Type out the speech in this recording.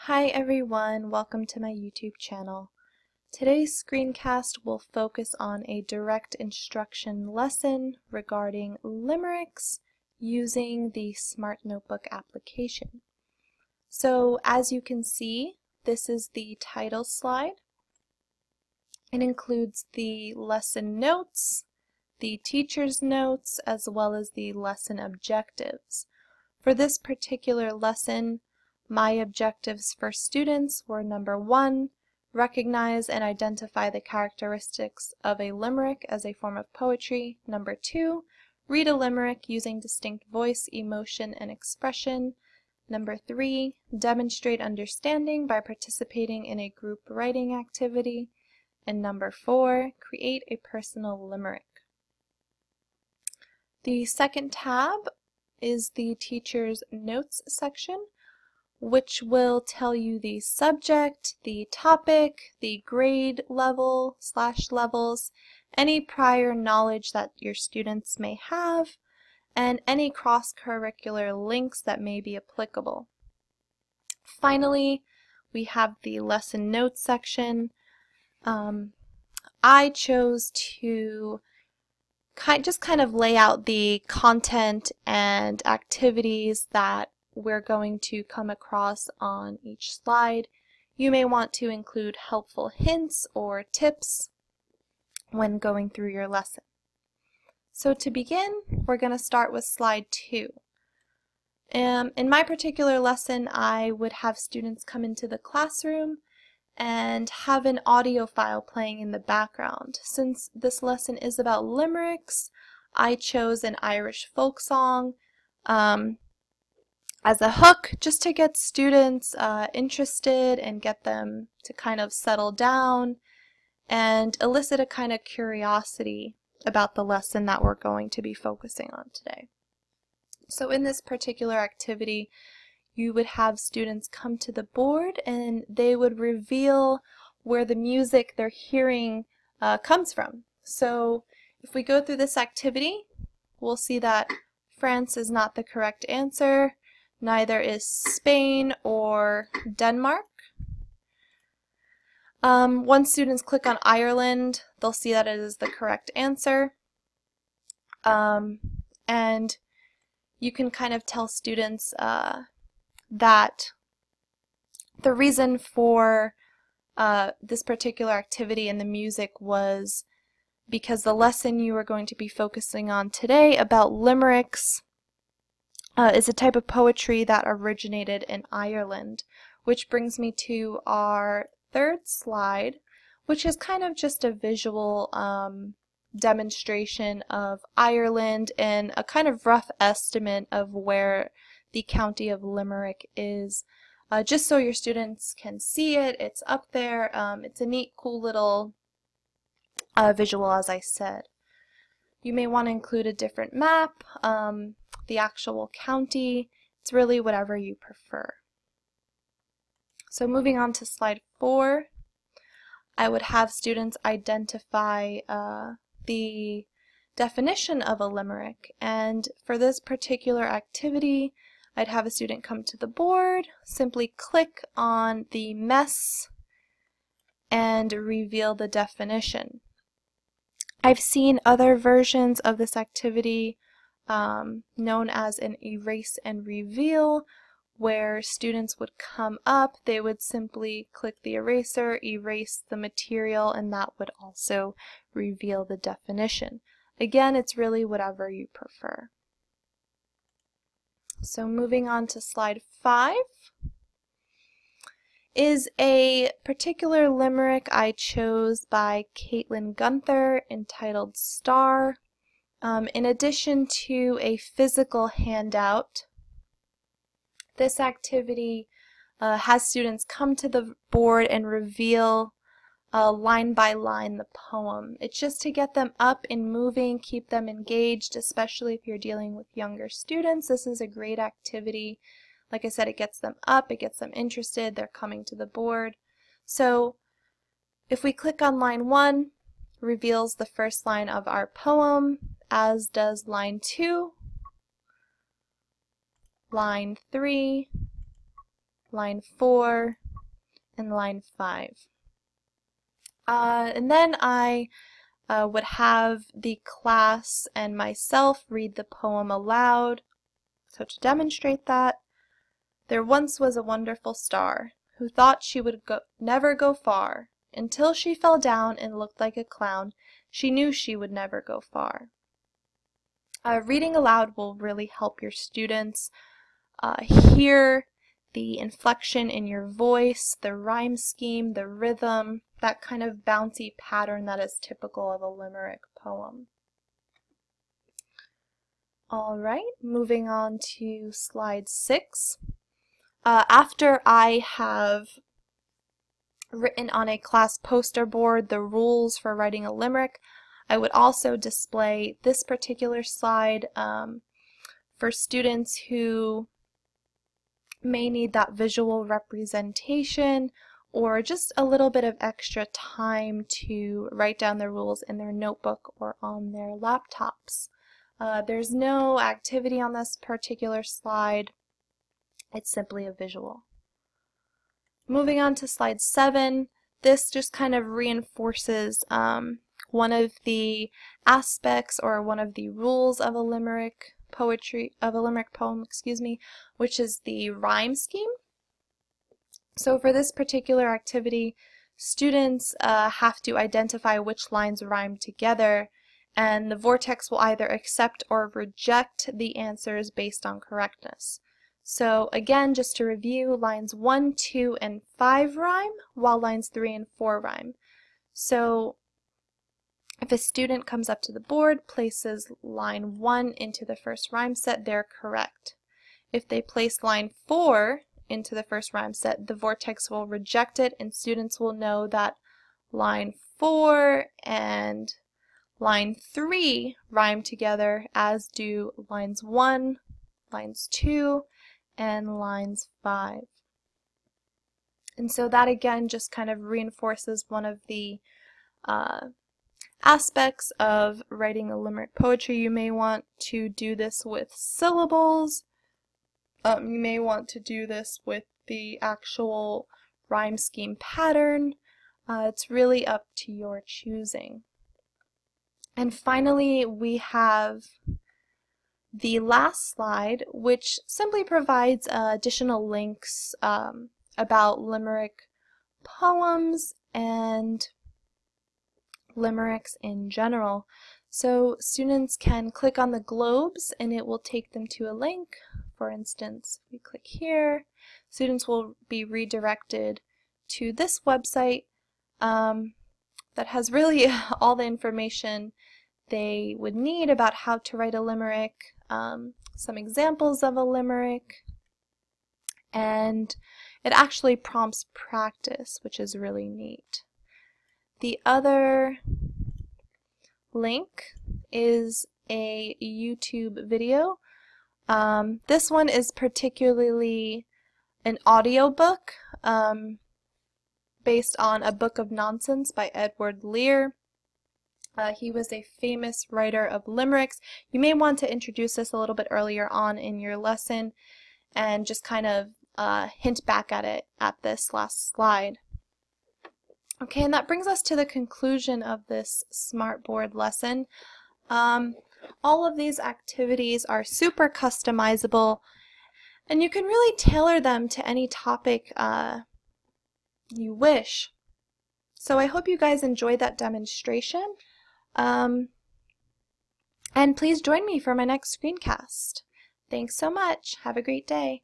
Hi everyone, welcome to my YouTube channel. Today's screencast will focus on a direct instruction lesson regarding limericks using the Smart Notebook application. So as you can see, this is the title slide. It includes the lesson notes, the teacher's notes, as well as the lesson objectives. For this particular lesson, my objectives for students were number 1, recognize and identify the characteristics of a limerick as a form of poetry. Number 2, read a limerick using distinct voice, emotion, and expression. Number 3, demonstrate understanding by participating in a group writing activity. And number 4, create a personal limerick. The second tab is the teacher's notes section, which will tell you the subject, the topic, the grade level / levels, any prior knowledge that your students may have, and any cross-curricular links that may be applicable. Finally, we have the lesson notes section. I chose to just kind of lay out the content and activities that we're going to come across on each slide. You may want to include helpful hints or tips when going through your lesson. So to begin, we're going to start with slide 2. In my particular lesson, I would have students come into the classroom and have an audio file playing in the background. Since this lesson is about limericks, I chose an Irish folk song as a hook, just to get students interested and get them to kind of settle down and elicit a kind of curiosity about the lesson that we're going to be focusing on today. So in this particular activity, you would have students come to the board and they would reveal where the music they're hearing comes from. So if we go through this activity, we'll see that France is not the correct answer. Neither is Spain or Denmark. Once students click on Ireland, they'll see that it is the correct answer. And you can kind of tell students that the reason for this particular activity and the music was because the lesson you are going to be focusing on today about limericks is a type of poetry that originated in Ireland, which brings me to our third slide, which is kind of just a visual demonstration of Ireland and a kind of rough estimate of where the county of Limerick is, just so your students can see it. It's up there. It's a neat, cool little visual, as I said. You may want to include a different map, the actual county. It's really whatever you prefer. So moving on to slide 4, I would have students identify the definition of a limerick, and for this particular activity I'd have a student come to the board, simply click on the mess and reveal the definition. I've seen other versions of this activity known as an erase and reveal, where students would come up, they would simply click the eraser, erase the material, and that would also reveal the definition. Again, it's really whatever you prefer. So moving on to slide 5 is a particular limerick I chose by Caitlin Gunther entitled Star. In addition to a physical handout, this activity has students come to the board and reveal line by line the poem. It's just to get them up and moving, keep them engaged, especially if you're dealing with younger students. This is a great activity. Like I said, it gets them up, it gets them interested, they're coming to the board. So if we click on line 1, reveals the first line of our poem, as does line 2, line 3, line 4, and line 5. And then I would have the class and myself read the poem aloud. So to demonstrate that, there once was a wonderful star who thought she would never go far. Until she fell down and looked like a clown, she knew she would never go far. Reading aloud will really help your students hear the inflection in your voice, the rhyme scheme, the rhythm, that kind of bouncy pattern that is typical of a limerick poem. Alright, moving on to slide 6. After I have written on a class poster board the rules for writing a limerick, I would also display this particular slide for students who may need that visual representation or just a little bit of extra time to write down the rules in their notebook or on their laptops. There's no activity on this particular slide. It's simply a visual. Moving on to slide 7, this just kind of reinforces one of the aspects or one of the rules of a limerick poem, which is the rhyme scheme. So for this particular activity, students have to identify which lines rhyme together, and the vortex will either accept or reject the answers based on correctness. So again, just to review, lines 1, 2, and 5 rhyme, while lines 3 and 4 rhyme. So if a student comes up to the board, places line 1 into the first rhyme set, they're correct. If they place line 4 into the first rhyme set, the vortex will reject it, and students will know that line 4 and line 3 rhyme together, as do lines 1, lines 2, and lines 5. And so that again just kind of reinforces one of the aspects of writing a limerick poetry. You may want to do this with syllables. You may want to do this with the actual rhyme scheme pattern. It's really up to your choosing. And finally, we have the last slide, which simply provides additional links about limerick poems and limericks in general. So students can click on the globes and it will take them to a link. For instance, if we click here, students will be redirected to this website that has really all the information they would need about how to write a limerick, some examples of a limerick, and it actually prompts practice, which is really neat. The other link is a YouTube video. This one is particularly an audiobook based on A Book of Nonsense by Edward Lear. He was a famous writer of limericks. You may want to introduce this a little bit earlier on in your lesson and just kind of hint back at it at this last slide. Okay, and that brings us to the conclusion of this Smartboard lesson. All of these activities are super customizable, and you can really tailor them to any topic you wish. So I hope you guys enjoyed that demonstration. And please join me for my next screencast. Thanks so much. Have a great day.